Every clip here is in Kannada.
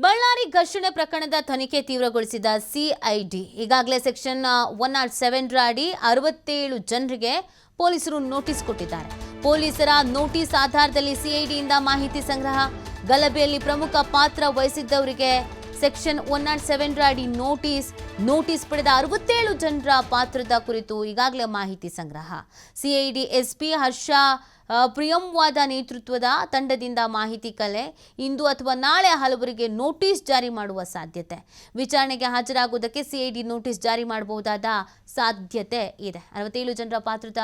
ಬಳ್ಳಾರಿ ಘರ್ಷಣೆ ಪ್ರಕರಣದ ತನಿಖೆ ತೀವ್ರಗೊಳಿಸಿದ ಸಿಐಡಿ ಈಗಾಗಲೇ ಸೆಕ್ಷನ್ 107 ಅಡಿ 67 ಜನರಿಗೆ ಪೊಲೀಸರು ನೋಟಿಸ್ ಕೊಟ್ಟಿದ್ದಾರೆ. ಪೊಲೀಸರ ನೋಟಿಸ್ ಆಧಾರದಲ್ಲಿ ಸಿಐಡಿಯಿಂದ ಮಾಹಿತಿ ಸಂಗ್ರಹ, ಗಲಭೆಯಲ್ಲಿ ಪ್ರಮುಖ ಪಾತ್ರ ವಹಿಸಿದ್ದವರಿಗೆ ಸೆಕ್ಷನ್ 107 ಅಡಿ ನೋಟಿಸ್ ಪಡೆದ 67 ಜನರ ಪಾತ್ರದ ಕುರಿತು ಈಗಾಗಲೇ ಮಾಹಿತಿ ಸಂಗ್ರಹ. ಸಿಐಡಿ ಎಸ್ಪಿ ಹರ್ಷ ಪ್ರಿಯಂವಾದ ನೇತೃತ್ವದ ತಂಡದಿಂದ ಮಾಹಿತಿ ಕಲೆ. ಇಂದು ಅಥವಾ ನಾಳೆ ಹಲವರಿಗೆ ನೋಟಿಸ್ ಜಾರಿ ಮಾಡುವ ಸಾಧ್ಯತೆ. ವಿಚಾರಣೆಗೆ ಹಾಜರಾಗುವುದಕ್ಕೆ ಸಿಐಡಿ ನೋಟಿಸ್ ಜಾರಿ ಮಾಡಬಹುದಾದ ಸಾಧ್ಯತೆ ಇದೆ. 67 ಜನರ ಪಾತ್ರದ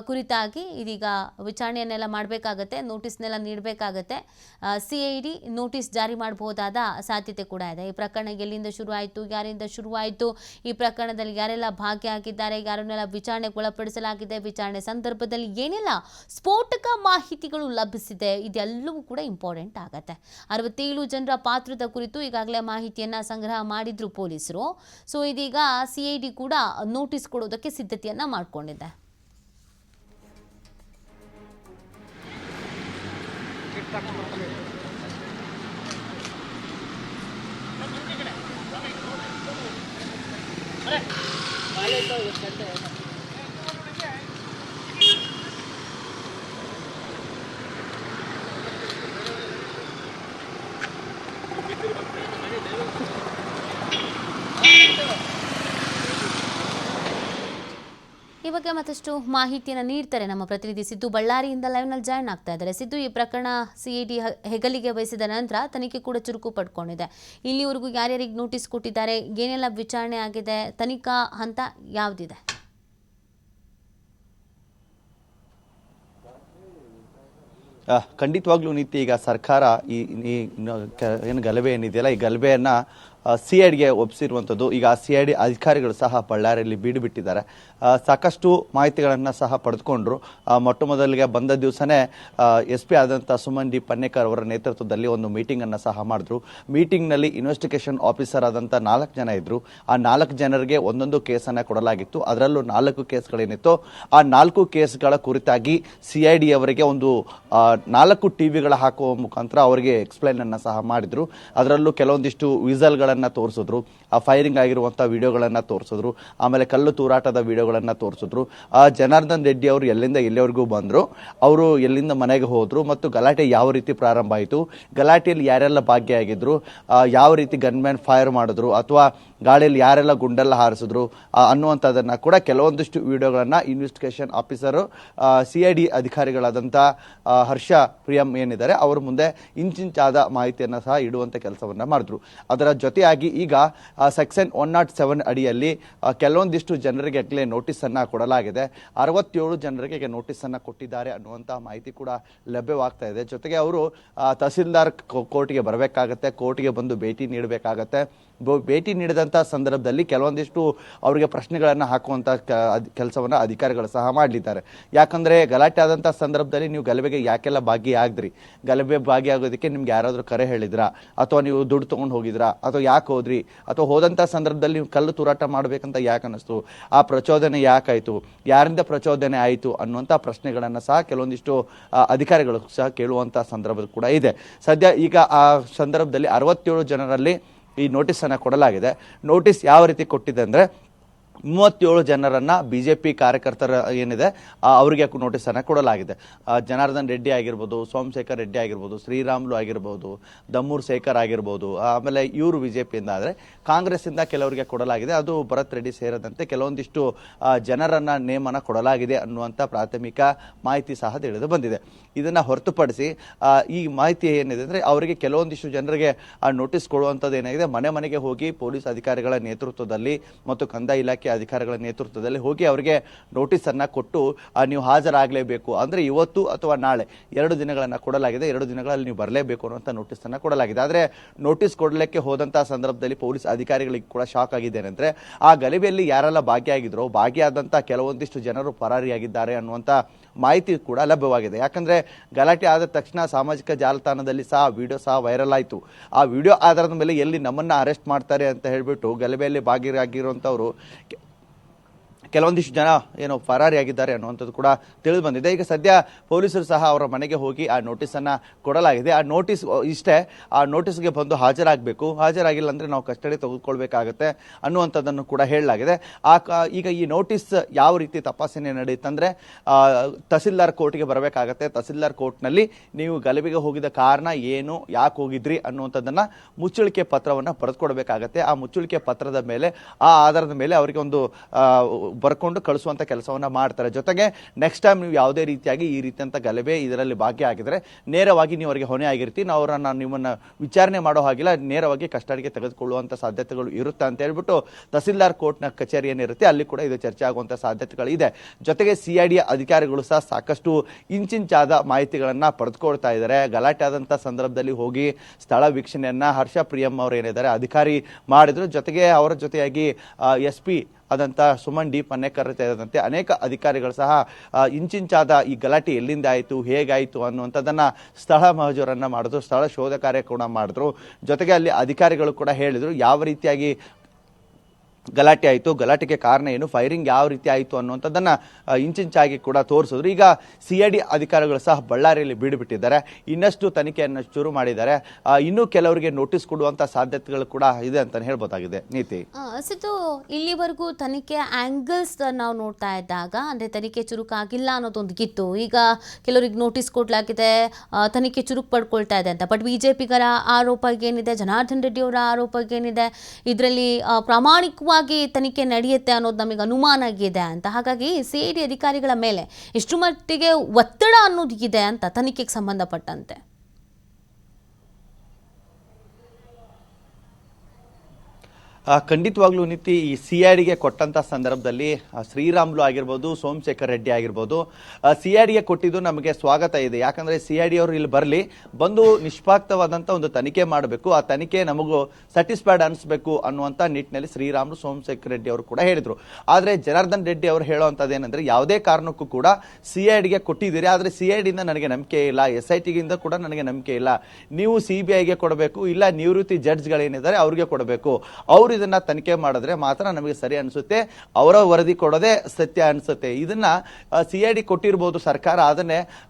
ಕುರಿತಾಗಿ ಇದೀಗ ವಿಚಾರಣೆಯನ್ನೆಲ್ಲ ಮಾಡಬೇಕಾಗತ್ತೆ, ನೋಟಿಸ್ನೆಲ್ಲ ನೀಡಬೇಕಾಗತ್ತೆ. ಸಿಐಡಿ ನೋಟಿಸ್ ಜಾರಿ ಮಾಡಬಹುದಾದ ಸಾಧ್ಯತೆ ಕೂಡ ಇದೆ. ಈ ಪ್ರಕರಣ ಎಲ್ಲಿಂದ ಶುರುವಾಯಿತು, ಯಾರಿಂದ ಶುರುವಾಯಿತು, ಈ ಪ್ರಕರಣದಲ್ಲಿ ಯಾರೆಲ್ಲ ಭಾಗಿಯಾಗಿದ್ದಾರೆ, ಯಾರನ್ನೆಲ್ಲ ವಿಚಾರಣೆಗೆ ಒಳಪಡಿಸಲಾಗಿದೆ, ವಿಚಾರಣೆ ಸಂದರ್ಭದಲ್ಲಿ ಏನೆಲ್ಲ ಸ್ಫೋಟಕ ಮಾಹಿತಿಗಳು ಲಭಿಸಿದೆ, ಇದೆಲ್ಲವೂ ಕೂಡ ಇಂಪಾರ್ಟೆಂಟ್ ಆಗತ್ತೆ. 67 ಜನರ ಪಾತ್ರದ ಕುರಿತು ಈಗಾಗಲೇ ಮಾಹಿತಿಯನ್ನ ಸಂಗ್ರಹ ಮಾಡಿದ್ರು ಪೊಲೀಸರು. ಸೊ ಇದೀಗ ಸಿಐಡಿ ಕೂಡ ನೋಟಿಸ್ ಕೊಡೋದಕ್ಕೆ ಸಿದ್ಧತೆಯನ್ನ ಮಾಡಿಕೊಂಡಿದೆ. ಈ ಬಗ್ಗೆ ಮತ್ತಷ್ಟು ಮಾಹಿತಿಯನ್ನು ನೀಡ್ತಾರೆ ನಮ್ಮ ಪ್ರತಿನಿಧಿ ಸಿದ್ದು. ಬಳ್ಳಾರಿಯಿಂದ ಲೈವ್ನಲ್ಲಿ ಜಾಯ್ನ್ ಆಗ್ತಾ ಇದ್ದಾರೆ. ಸಿದ್ದು, ಈ ಪ್ರಕರಣ ಸಿಐಡಿ ಹೆಗಲಿಗೆ ವಹಿಸಿದ ನಂತರ ತನಿಖೆ ಕೂಡ ಚುರುಕು ಪಡ್ಕೊಂಡಿದೆ. ಇಲ್ಲಿವರೆಗೂ ಯಾರ್ಯಾರಿಗೆ ನೋಟಿಸ್ ಕೊಟ್ಟಿದ್ದಾರೆ, ಏನೆಲ್ಲ ವಿಚಾರಣೆ ಆಗಿದೆ, ತನಿಖಾ ಹಂತ ಯಾವುದಿದೆ? ಖಂಡಿತವಾಗ್ಲೂ ನೀತಿ ಈಗ ಸರ್ಕಾರ ಏನು ಗಲಭೆ ಏನಿದೆಯಲ್ಲ, ಈ ಗಲಭೆಯನ್ನ ಸಿಐಡಿಗೆ ಒಪ್ಪಿಸಿರುವಂಥದ್ದು. ಈಗ ಸಿಐಡಿ ಅಧಿಕಾರಿಗಳು ಸಹ ಬಳ್ಳಾರಿಯಲ್ಲಿ ಬೀಡು ಬಿಟ್ಟಿದ್ದಾರೆ. ಸಾಕಷ್ಟು ಮಾಹಿತಿಗಳನ್ನು ಸಹ ಪಡೆದುಕೊಂಡ್ರು. ಮೊಟ್ಟ ಮೊದಲಿಗೆ ಬಂದ ದಿವಸನೇ SP ಆದಂಥ ಸುಮನ್ ಡಿ ಪನ್ನೇಕರ್ ಅವರ ನೇತೃತ್ವದಲ್ಲಿ ಒಂದು ಮೀಟಿಂಗನ್ನು ಸಹ ಮಾಡಿದ್ರು. ಮೀಟಿಂಗ್ನಲ್ಲಿ ಇನ್ವೆಸ್ಟಿಗೇಷನ್ ಆಫೀಸರ್ ಆದಂಥ 4 ಜನ ಇದ್ರು. ಆ 4 ಜನರಿಗೆ ಒಂದೊಂದು ಕೇಸನ್ನು ಕೊಡಲಾಗಿತ್ತು. ಅದರಲ್ಲೂ 4 ಕೇಸ್ಗಳೇನಿತ್ತು, ಆ 4 ಕೇಸ್ಗಳ ಕುರಿತಾಗಿ ಸಿಐಡಿ ಅವರಿಗೆ ಒಂದು 4 ಟಿವಿಗಳ ಹಾಕುವ ಮುಖಾಂತರ ಅವರಿಗೆ ಎಕ್ಸ್ಪ್ಲೈನ್ ಅನ್ನ ಸಹ ಮಾಡಿದ್ರು. ಅದರಲ್ಲೂ ಕೆಲವೊಂದಿಷ್ಟು ವಿಸಲ್ಗಳನ್ನು ತೋರಿಸಿದ್ರು, ಆ ಫೈರಿಂಗ್ ಆಗಿರುವಂತಹ ವಿಡಿಯೋಗಳನ್ನ ತೋರಿಸಿದ್ರು, ಆಮೇಲೆ ಕಲ್ಲು ತೂರಾಟದ ವಿಡಿಯೋಗಳನ್ನ ತೋರಿಸಿದ್ರು. ಜನಾರ್ದನ್ ರೆಡ್ಡಿ ಅವರು ಎಲ್ಲಿಂದ ಎಲ್ಲಿವರೆಗೂ ಬಂದ್ರು, ಅವರು ಎಲ್ಲಿಂದ ಮನೆಗೆ ಹೋದ್ರು, ಮತ್ತು ಗಲಾಟೆ ಯಾವ ರೀತಿ ಪ್ರಾರಂಭ ಆಯಿತು, ಗಲಾಟೆಯಲ್ಲಿ ಯಾರೆಲ್ಲ ಭಾಗಿಯಾಗಿದ್ರು, ಯಾವ ರೀತಿ ಗನ್ಮ್ಯಾನ್ ಫೈರ್ ಮಾಡಿದ್ರು ಅಥವಾ ಗಾಳಿಯಲ್ಲಿ ಯಾರೆಲ್ಲ ಗುಂಡೆಲ್ಲ ಹಾರಿಸಿದ್ರು ಅನ್ನುವಂಥದ್ದನ್ನ ಕೂಡ ಕೆಲವೊಂದಿಷ್ಟು ವಿಡಿಯೋಗಳನ್ನ ಇನ್ವೆಸ್ಟಿಗೇಷನ್ ಆಫೀಸರ್ ಸಿಐಡಿ ಅಧಿಕಾರಿಗಳಾದಂಥ ಹರ್ಷ ಪ್ರಿಯಂ ಏನಿದ್ದಾರೆ ಅವರ ಮುಂದೆ ಇಂಚಿಂಚಾದ ಮಾಹಿತಿಯನ್ನು ಸಹ ಇಡುವಂತ ಕೆಲಸವನ್ನ ಮಾಡಿದ್ರು. ಅದರ ಜೊತೆಯಾಗಿ ಈಗ ಸೆಕ್ಷನ್ 107 ಅಡಿಯಲ್ಲಿ ಕೆಲವೊಂದಿಷ್ಟು ಜನರಿಗೆ ನೋಟಿಸ್ ಅನ್ನ ಕೊಡಲಾಗಿದೆ. 67 ಜನರಿಗೆ ನೋಟಿಸ್ ಅನ್ನ ಕೊಟ್ಟಿದ್ದಾರೆ ಅನ್ನುವಂತಹ ಮಾಹಿತಿ ಕೂಡ ಲಭ್ಯವಾಗ್ತಾ ಇದೆ. ಜೊತೆಗೆ ಅವರು ತಹಸೀಲ್ದಾರ್ ಕೋರ್ಟ್ಗೆ ಬರಬೇಕಾಗತ್ತೆ, ಕೋರ್ಟ್ಗೆ ಬಂದು ಭೇಟಿ ನೀಡಬೇಕಾಗತ್ತೆ. ಭೇಟಿ ನೀಡಿದಂತಹ ಸಂದರ್ಭದಲ್ಲಿ ಕೆಲವೊಂದಿಷ್ಟು ಅವರಿಗೆ ಪ್ರಶ್ನೆಗಳನ್ನು ಹಾಕುವಂತ ಕೆಲಸವನ್ನ ಅಧಿಕಾರಿಗಳು ಸಹ ಮಾಡಲಿದ್ದಾರೆ. ಯಾಕಂದ್ರೆ ಗಲಾಟೆ ಆದಂತಹ ಸಂದರ್ಭದಲ್ಲಿ ನೀವು ಗಲಭೆಗೆ ಯಾಕೆಲ್ಲ ಭಾಗಿಯಾಗ್ದ್ರಿ, ಗಲಭೆ ಭಾಗಿಯಾಗೋದಕ್ಕೆ ನಿಮ್ಗೆ ಯಾರಾದ್ರೂ ಕರೆ ಹೇಳಿದ್ರಾ, ಅಥವಾ ನೀವು ದುಡ್ಡು ತಗೊಂಡು ಹೋಗಿದ್ರಾ, ಅಥವಾ ಯಾಕೆ ಹೋದ್ರಿ, ಅಥವಾ ಹೋದಂತಹ ಸಂದರ್ಭದಲ್ಲಿ ನೀವು ಕಲ್ಲು ತೂರಾಟ ಮಾಡ್ಬೇಕಂತ ಯಾಕೆ ಅನ್ನಿಸ್ತು, ಆ ಪ್ರಚೋದನೆ ಯಾಕಾಯ್ತು, ಯಾರಿಂದ ಪ್ರಚೋದನೆ ಆಯಿತು ಅನ್ನುವಂಥ ಪ್ರಶ್ನೆಗಳನ್ನು ಸಹ ಕೆಲವೊಂದಿಷ್ಟು ಅಧಿಕಾರಿಗಳು ಸಹ ಕೇಳುವಂತಹ ಸಂದರ್ಭ ಕೂಡ ಇದೆ. ಸದ್ಯ ಈಗ ಆ ಸಂದರ್ಭದಲ್ಲಿ 67 ಜನರಲ್ಲಿ ಈ ನೋಟಿಸ್ ಅನ್ನ ಕೊಡಲಾಗಿದೆ. ನೋಟಿಸ್ ಯಾವ ರೀತಿ ಕೊಟ್ಟಿದೆ ಅಂದ್ರೆ 37 ಜನರನ್ನ ಬಿಜೆಪಿ ಕಾರ್ಯಕರ್ತರ ಏನಿದೆ ಅವರಿಗೆ ನೋಟಿಸ್ ಅನ್ನ ಕೊಡಲಾಗಿದೆ. ಜನಾರ್ದನ್ ರೆಡ್ಡಿ ಆಗಿರ್ಬೋದು, ಸೋಮಶೇಖರ್ ರೆಡ್ಡಿ ಆಗಿರ್ಬೋದು, ಶ್ರೀರಾಮ್ಲು ಆಗಿರ್ಬೋದು, ದಮ್ಮೂರ್ ಶೇಖರ್ ಆಗಿರ್ಬೋದು, ಆಮೇಲೆ ಇವರು ಬಿಜೆಪಿಯಿಂದ ಆದರೆ ಕಾಂಗ್ರೆಸ್ ಇಂದ ಕೆಲವರಿಗೆ ಕೊಡಲಾಗಿದೆ. ಅದು ಭರತ್ ರೆಡ್ಡಿ ಸೇರಿದಂತೆ ಕೆಲವೊಂದಿಷ್ಟು ಜನರನ್ನ ನೇಮನ ಕೊಡಲಾಗಿದೆ ಅನ್ನುವಂಥ ಪ್ರಾಥಮಿಕ ಮಾಹಿತಿ ಸಹ ತಿಳಿದು ಬಂದಿದೆ. ಇದನ್ನ ಹೊರತುಪಡಿಸಿ ಈ ಮಾಹಿತಿ ಏನಿದೆ ಅಂದ್ರೆ ಅವರಿಗೆ ಕೆಲವೊಂದಿಷ್ಟು ಜನರಿಗೆ ನೋಟಿಸ್ ಕೊಡುವಂಥದ್ದು ಏನಾಗಿದೆ, ಮನೆ ಮನೆಗೆ ಹೋಗಿ ಪೊಲೀಸ್ ಅಧಿಕಾರಿಗಳ ನೇತೃತ್ವದಲ್ಲಿ ಮತ್ತು ಕಂದಾಯ ಇಲಾಖೆ ಅಧಿಕಾರಿಗಳ ನೇತೃತ್ವದಲ್ಲಿ ಹೋಗಿ ಅವರಿಗೆ ನೋಟಿಸ್ ಅನ್ನ ಕೊಟ್ಟು ನೀವು ಹಾಜರಾಗಲೇಬೇಕು, ಅಂದ್ರೆ ಇವತ್ತು ಅಥವಾ ನಾಳೆ 2 ದಿನಗಳನ್ನ ಕೊಡಲಾಗಿದೆ, 2 ದಿನಗಳಲ್ಲಿ ನೀವು ಬರಲೇಬೇಕು ಅನ್ನುವಂಥ ನೋಟಿಸ್ ಅನ್ನ ಕೊಡಲಾಗಿದೆ. ಆದ್ರೆ ನೋಟಿಸ್ ಕೊಡಲಿಕ್ಕೆ ಹೋದಂತಹ ಸಂದರ್ಭದಲ್ಲಿ ಪೊಲೀಸ್ ಅಧಿಕಾರಿಗಳಿಗೆ ಕೂಡ ಶಾಕ್ ಆಗಿದೆ ಅಂದ್ರೆ ಆ ಗಲಭೆಯಲ್ಲಿ ಯಾರೆಲ್ಲ ಭಾಗಿಯಾಗಿದ್ರು, ಭಾಗಿಯಾದಂತ ಕೆಲವೊಂದಿಷ್ಟು ಜನರು ಪರಾರಿಯಾಗಿದ್ದಾರೆ ಅನ್ನುವಂಥ ಮಾಹಿತಿ ಕೂಡ ಲಭ್ಯವಾಗಿದೆ. ಯಾಕಂದ್ರೆ ಗಲಾಟೆ ಆದ ತಕ್ಷಣ ಸಾಮಾಜಿಕ ಜಾಲತಾಣದಲ್ಲಿ ಸಹ ವಿಡಿಯೋ ಸಹ ವೈರಲ್ ಆಯಿತು. ಆ ವಿಡಿಯೋ ಆಧಾರದ ಮೇಲೆ ಎಲ್ಲಿ ನಮ್ಮನ್ನ ಅರೆಸ್ಟ್ ಮಾಡ್ತಾರೆ ಅಂತ ಹೇಳ್ಬಿಟ್ಟು ಗಲಭೆಯಲ್ಲಿ ಭಾಗಿಯಾಗಿರುವಂತವರು ಕೆಲವೊಂದಿಷ್ಟು ಜನ ಏನೋ ಪರಾರಿಯಾಗಿದ್ದಾರೆ ಅನ್ನುವಂಥದ್ದು ಕೂಡ ತಿಳಿದು ಬಂದಿದೆ. ಈಗ ಸದ್ಯ ಪೊಲೀಸರು ಸಹ ಅವರ ಮನೆಗೆ ಹೋಗಿ ಆ ನೋಟಿಸನ್ನು ಕೊಡಲಾಗಿದೆ. ಆ ನೋಟಿಸ್ ಇಷ್ಟೇ, ಆ ನೋಟಿಸ್ಗೆ ಬಂದು ಹಾಜರಾಗಬೇಕು, ಹಾಜರಾಗಿಲ್ಲ ಅಂದರೆ ನಾವು ಕಸ್ಟಡಿ ತೆಗೆದುಕೊಳ್ಬೇಕಾಗತ್ತೆ ಅನ್ನುವಂಥದ್ದನ್ನು ಕೂಡ ಹೇಳಲಾಗಿದೆ. ಈಗ ಈ ನೋಟಿಸ್ ಯಾವ ರೀತಿ ತಪಾಸಣೆ ನಡೆಯುತ್ತಂದ್ರೆ ತಹಸೀಲ್ದಾರ್ ಕೋರ್ಟ್ಗೆ ಬರಬೇಕಾಗತ್ತೆ. ತಹಸೀಲ್ದಾರ್ ಕೋರ್ಟ್ನಲ್ಲಿ ನೀವು ಗಲಭೆಗೆ ಹೋಗಿದ ಕಾರಣ ಏನು, ಯಾಕೆ ಹೋಗಿದ್ರಿ ಅನ್ನುವಂಥದ್ದನ್ನು ಮುಚ್ಚಳಿಕೆ ಪತ್ರವನ್ನು ಬರೆದುಕೊಡ್ಬೇಕಾಗತ್ತೆ. ಆ ಮುಚ್ಚಳಿಕೆ ಪತ್ರದ ಮೇಲೆ, ಆ ಆಧಾರದ ಮೇಲೆ ಅವರಿಗೆ ಒಂದು ಬರ್ಕೊಂಡು ಕಳಿಸುವಂತ ಕೆಲಸವನ್ನ ಮಾಡ್ತಾರೆ. ಜೊತೆಗೆ ನೆಕ್ಸ್ಟ್ ಟೈಮ್ ನೀವು ಯಾವುದೇ ರೀತಿಯಾಗಿ ಈ ರೀತಿಯಂತ ಗಲಭೆ ಇದರಲ್ಲಿ ಭಾಗಿಯಾಗಿದ್ರೆ ನೇರವಾಗಿ ನೀವು ಅವರಿಗೆ ಹೊಣೆ ಆಗಿರ್ತೀವಿ, ನಾವು ಅವರನ್ನ ನಿಮ್ಮನ್ನ ವಿಚಾರಣೆ ಮಾಡೋ ಹಾಗಿಲ್ಲ, ನೇರವಾಗಿ ಕಸ್ಟಡಿಗೆ ತೆಗೆದುಕೊಳ್ಳುವಂತ ಸಾಧ್ಯತೆಗಳು ಇರುತ್ತೆ ಅಂತ ಹೇಳ್ಬಿಟ್ಟು ತಹಸೀಲ್ದಾರ್ ಕೋರ್ಟ್ನ ಕಚೇರಿ ಏನಿರುತ್ತೆ ಅಲ್ಲಿ ಕೂಡ ಇದು ಚರ್ಚೆ ಆಗುವಂತ ಸಾಧ್ಯತೆಗಳು ಇದೆ. ಜೊತೆಗೆ ಸಿಐಡಿ ಅಧಿಕಾರಿಗಳು ಸಹ ಸಾಕಷ್ಟು ಇಂಚಿಂಚಾದ ಮಾಹಿತಿಗಳನ್ನ ಪಡೆದುಕೊಳ್ತಾ ಇದ್ದಾರೆ. ಗಲಾಟೆ ಆದಂತ ಸಂದರ್ಭದಲ್ಲಿ ಹೋಗಿ ಸ್ಥಳ ವೀಕ್ಷಣೆಯನ್ನ ಹರ್ಷ ಪ್ರಿಯಂ ಅವರು ಏನಿದ್ದಾರೆ ಅಧಿಕಾರಿ ಮಾಡಿದ್ರು. ಜೊತೆಗೆ ಅವರ ಜೊತೆಯಾಗಿ SP ಆದಂಥ ಸುಮನ್ ಡಿ ಪನ್ನೇಕರ್ ಸೇರಿದಂತೆ ಅನೇಕ ಅಧಿಕಾರಿಗಳು ಸಹ ಇಂಚಿಂಚಾದ ಈ ಗಲಾಟೆ ಎಲ್ಲಿಂದ ಆಯಿತು, ಹೇಗಾಯಿತು ಅನ್ನುವಂಥದ್ದನ್ನ ಸ್ಥಳ ಮಹಜೂರನ್ನ ಮಾಡಿದ್ರು, ಸ್ಥಳ ಶೋಧ ಕಾರ್ಯ ಕೂಡ ಮಾಡಿದ್ರು. ಜೊತೆಗೆ ಅಲ್ಲಿ ಅಧಿಕಾರಿಗಳು ಕೂಡ ಹೇಳಿದ್ರು ಯಾವ ರೀತಿಯಾಗಿ ಗಲಾಟೆ ಆಯಿತು, ಗಲಾಟೆಗೆ ಕಾರಣ ಏನು, ಫೈರಿಂಗ್ ಯಾವ ರೀತಿ ಆಯಿತು ಅನ್ನುವಂಥದ್ದನ್ನ ಇಂಚಿಂಚಾಗಿ ಕೂಡ ತೋರಿಸಿದ್ರು. ಈಗ ಸಿಐಡಿ ಅಧಿಕಾರಿಗಳು ಸಹ ಬಳ್ಳಾರಿಯಲ್ಲಿ ಬೀಡುಬಿಟ್ಟಿದ್ದಾರೆ, ಇನ್ನಷ್ಟು ತನಿಖೆಯನ್ನು ಶುರು ಮಾಡಿದ್ದಾರೆ. ಇನ್ನೂ ಕೆಲವರಿಗೆ ನೋಟಿಸ್ ಕೊಡುವಂತ ಸಾಧ್ಯತೆಗಳು ಕೂಡ ಇದೆ ಅಂತ ಹೇಳ್ಬೋದಾಗಿದೆ. ನೀತಿ ಸಿದ್ದು, ಇಲ್ಲಿವರೆಗೂ ತನಿಖೆ ಆಂಗಲ್ಸ್ ನಾವು ನೋಡ್ತಾ ಇದ್ದಾಗ ಅಂದ್ರೆ ತನಿಖೆ ಚುರುಕಾಗಿಲ್ಲ ಅನ್ನೋದೊಂದಿಗಿತ್ತು. ಈಗ ಕೆಲವರಿಗೆ ನೋಟಿಸ್ ಕೊಡ್ಲಾಗಿದೆ, ತನಿಖೆ ಚುರುಕು ಪಡ್ಕೊಳ್ತಾ ಇದೆ ಅಂತ. ಬಟ್ ಬಿಜೆಪಿಗರ ಆರೋಪ ಏನಿದೆ, ಜನಾರ್ದನ್ ರೆಡ್ಡಿ ಅವರ ಆರೋಪ ಏನಿದೆ, ಇದರಲ್ಲಿ ಪ್ರಾಮಾಣಿಕವಾಗಿ ತನಿಖೆ ನಡೆಯುತ್ತೆ ಅನ್ನೋದು ನಮಗೆ ಅನುಮಾನ ಇದೆ ಅಂತ. ಹಾಗಾಗಿ ಸಿಐಡಿ ಅಧಿಕಾರಿಗಳ ಮೇಲೆ ಎಷ್ಟು ಮಟ್ಟಿಗೆ ಒತ್ತಡ ಅನ್ನೋದು ಇದೆ ಅಂತ ತನಿಖೆಗೆ ಸಂಬಂಧಪಟ್ಟಂತೆ? ಖಂಡಿತವಾಗ್ಲೂ ನೀತಿ ಈ ಸಿಐಡಿಗೆ ಕೊಟ್ಟಂತ ಸಂದರ್ಭದಲ್ಲಿ ಶ್ರೀರಾಮ್ಲು ಆಗಿರ್ಬೋದು, ಸೋಮಶೇಖರ್ ರೆಡ್ಡಿ ಆಗಿರ್ಬೋದು, ಸಿಐಡಿಗೆ ಕೊಟ್ಟಿದ್ದು ನಮಗೆ ಸ್ವಾಗತ ಇದೆ. ಯಾಕಂದ್ರೆ ಸಿಐಡಿ ಅವರು ಇಲ್ಲಿ ಬರಲಿ, ಬಂದು ನಿಷ್ಪಾಕ್ತವಾದಂತ ಒಂದು ತನಿಖೆ ಮಾಡಬೇಕು, ಆ ತನಿಖೆ ನಮಗೂ ಸ್ಯಾಟಿಸ್ಫೈಡ್ ಅನಿಸ್ಬೇಕು ಅನ್ನುವಂತ ನಿಟ್ಟಿನಲ್ಲಿ ಶ್ರೀರಾಮ್ಲು, ಸೋಮಶೇಖರ್ ರೆಡ್ಡಿ ಅವರು ಕೂಡ ಹೇಳಿದ್ರು. ಆದ್ರೆ ಜನಾರ್ದನ್ ರೆಡ್ಡಿ ಅವರು ಹೇಳುವಂತದ್ದು ಏನಂದ್ರೆ ಯಾವುದೇ ಕಾರಣಕ್ಕೂ ಕೂಡ ಸಿಐಡಿಗೆ ಕೊಟ್ಟಿದ್ದೀರಿ, ಆದ್ರೆ ಸಿಐಡಿಯಿಂದ ನನಗೆ ನಂಬಿಕೆ ಇಲ್ಲ, SITಗಿಂದ ಕೂಡ ನನಗೆ ನಂಬಿಕೆ ಇಲ್ಲ, ನೀವು CBIಗೆ ಕೊಡಬೇಕು, ಇಲ್ಲ ನಿವೃತ್ತಿ ಜಡ್ಜ್ಗಳೇನಿದ್ದಾರೆ ಅವ್ರಿಗೆ ಕೊಡಬೇಕು, ಅವರು ಇದನ್ನ ತನಿಖೆ ಮಾಡಿದ್ರೆ ಮಾತ್ರ ನಮಗೆ ಸರಿ ಅನಿಸುತ್ತೆ, ಅವರ ವರದಿ ಕೊಡೋದೇ ಸತ್ಯ ಅನಿಸುತ್ತೆ. ಇದನ್ನ ಸಿಐಡಿ ಕೊಟ್ಟಿರಬಹುದು ಸರ್ಕಾರ,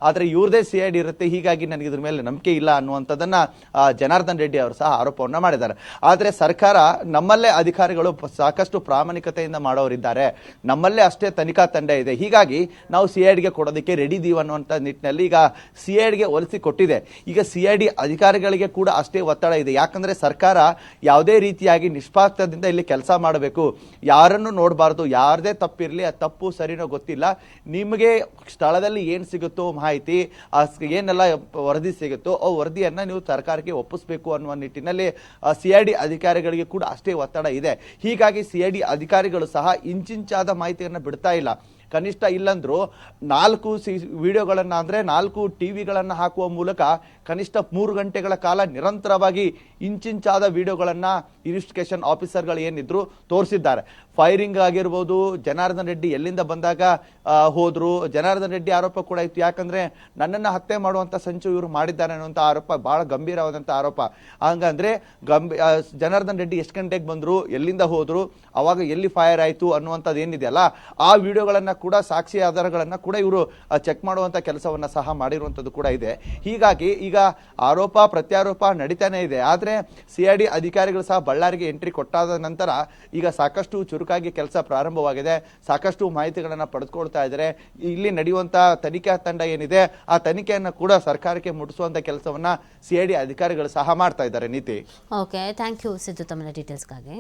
ಆದ್ರೆ ಇವ್ರದೇ ಸಿಐಡಿ ಇರುತ್ತೆ, ಹೀಗಾಗಿ ನನಗೆ ಇದ್ರ ಮೇಲೆ ನಂಬಿಕೆ ಇಲ್ಲ ಅನ್ನುವಂಥದ್ದನ್ನ ಜನಾರ್ದನ್ ರೆಡ್ಡಿ ಅವರು ಸಹ ಆರೋಪವನ್ನ ಮಾಡಿದ್ದಾರೆ. ಆದ್ರೆ ಸರ್ಕಾರ, ನಮ್ಮಲ್ಲೇ ಅಧಿಕಾರಿಗಳು ಸಾಕಷ್ಟು ಪ್ರಾಮಾಣಿಕತೆಯಿಂದ ಮಾಡೋರಿದ್ದಾರೆ, ನಮ್ಮಲ್ಲೇ ಅಷ್ಟೇ ತನಿಖಾ ತಂಡ ಇದೆ, ಹೀಗಾಗಿ ನಾವು ಸಿಐಡಿಗೆ ಕೊಡೋದಕ್ಕೆ ರೆಡಿ ಇದೀವಿ ಅನ್ನುವಂಥ ನಿಟ್ಟಿನಲ್ಲಿ ಈಗ ಸಿಐಡಿಗೆ ಒಲಿಸಿ ಕೊಟ್ಟಿದೆ. ಈಗ ಸಿಐಡಿ ಅಧಿಕಾರಿಗಳಿಗೆ ಕೂಡ ಅಷ್ಟೇ ಒತ್ತಡ ಇದೆ. ಯಾಕಂದ್ರೆ ಸರ್ಕಾರ ಯಾವುದೇ ರೀತಿಯಾಗಿ ನಿಷ್ಪಾಕ್ಷ ಇಲ್ಲಿ ಕೆಲಸ ಮಾಡಬೇಕು, ಯಾರನ್ನು ನೋಡಬಾರ್ದು, ಯಾರದೇ ತಪ್ಪಿರಲಿ, ಆ ತಪ್ಪು ಸರಿನೋ ಗೊತ್ತಿಲ್ಲ, ನಿಮಗೆ ಸ್ಥಳದಲ್ಲಿ ಏನ್ ಸಿಗುತ್ತೋ ಮಾಹಿತಿ, ಏನೆಲ್ಲ ವರದಿ ಸಿಗುತ್ತೋ ಆ ವರದಿಯನ್ನ ನೀವು ಸರ್ಕಾರಕ್ಕೆ ಒಪ್ಪಿಸಬೇಕು ಅನ್ನುವ ನಿಟ್ಟಿನಲ್ಲಿ ಸಿಐಡಿ ಅಧಿಕಾರಿಗಳಿಗೆ ಕೂಡ ಅಷ್ಟೇ ಒತ್ತಡ ಇದೆ. ಹೀಗಾಗಿ ಸಿಐಡಿ ಅಧಿಕಾರಿಗಳು ಸಹ ಇಂಚಿಂಚಾದ ಮಾಹಿತಿಯನ್ನು ಬಿಡ್ತಾ ಇಲ್ಲ. ಕನಿಷ್ಠ ಇಲ್ಲಂದ್ರೂ 4 ವಿಡಿಯೋಗಳನ್ನ ಅಂದ್ರೆ 4 ಟಿವಿಗಳನ್ನ ಹಾಕುವ ಮೂಲಕ ಕನಿಷ್ಠ 3 ಗಂಟೆಗಳ ಕಾಲ ನಿರಂತರವಾಗಿ ಇಂಚಿಂಚಾದ ವಿಡಿಯೋಗಳನ್ನ ಇನ್ವೆಸ್ಟಿಗೇಷನ್ ಆಫೀಸರ್ಗಳು ಏನಿದ್ರು ತೋರಿಸಿದ್ದಾರೆ. ಫೈರಿಂಗ್ ಆಗಿರ್ಬೋದು, ಜನಾರ್ದನ್ ರೆಡ್ಡಿ ಎಲ್ಲಿಂದ ಬಂದಾಗ ಹೋದ್ರು, ಜನಾರ್ದನ್ ರೆಡ್ಡಿ ಆರೋಪ ಕೂಡ ಇತ್ತು. ಯಾಕಂದ್ರೆ ನನ್ನನ್ನು ಹತ್ಯೆ ಮಾಡುವಂತ ಸಂಚು ಇವರು ಮಾಡಿದ್ದಾರೆ ಅನ್ನುವಂಥ ಆರೋಪ ಬಹಳ ಗಂಭೀರವಾದಂತ ಆರೋಪ. ಹಂಗಂದ್ರೆ ಜನಾರ್ದನ್ ರೆಡ್ಡಿ ಎಷ್ಟು ಗಂಟೆಗೆ ಬಂದ್ರು, ಎಲ್ಲಿಂದ ಹೋದ್ರು, ಅವಾಗ ಎಲ್ಲಿ ಫೈರ್ ಆಯ್ತು ಅನ್ನುವಂಥದ್ದು ಏನಿದೆಯಲ್ಲ ಆ ವಿಡಿಯೋಗಳನ್ನ ಕೂಡ, ಸಾಕ್ಷಿ ಆಧಾರಗಳನ್ನ ಕೂಡ ಇವರು ಚೆಕ್ ಮಾಡುವಂತ ಕೆಲಸವನ್ನ ಸಹ ಮಾಡಿರುವಂತದ್ದು ಕೂಡ ಇದೆ. ಹೀಗಾಗಿ ಈಗ ಆರೋಪ ಪ್ರತ್ಯಾರೋಪ ನಡೀತಾನೆ ಇದೆ. ಆದ್ರೆ ಸಿಐಡಿ ಅಧಿಕಾರಿಗಳು ಸಹ ಬಳ್ಳಾರಿಗೆ ಎಂಟ್ರಿ ಕೊಟ್ಟಾದ ನಂತರ ಈಗ ಸಾಕಷ್ಟು ಚುರುಕಾಗಿ ಕೆಲಸ ಪ್ರಾರಂಭವಾಗಿದೆ, ಸಾಕಷ್ಟು ಮಾಹಿತಿಗಳನ್ನ ಪಡೆದುಕೊಳ್ತಾ ಇದ್ದಾರೆ. ಇಲ್ಲಿ ನಡೆಯುವಂತ ತನಿಖಾ ತಂಡ ಏನಿದೆ ಆ ತನಿಖೆಯನ್ನ ಕೂಡ ಸರ್ಕಾರಕ್ಕೆ ಮುಟ್ಟಿಸುವಂತ ಕೆಲಸವನ್ನ ಸಿಐಡಿ ಅಧಿಕಾರಿಗಳು ಸಹ ಮಾಡ್ತಾ ಇದ್ದಾರೆ. ನೀತಿ, ಓಕೆ, ಥ್ಯಾಂಕ್ ಯು ಸಿದ್ದು, ತಮ್ಮ ಡೀಟೇಲ್ಸ್ಗಾಗಿ.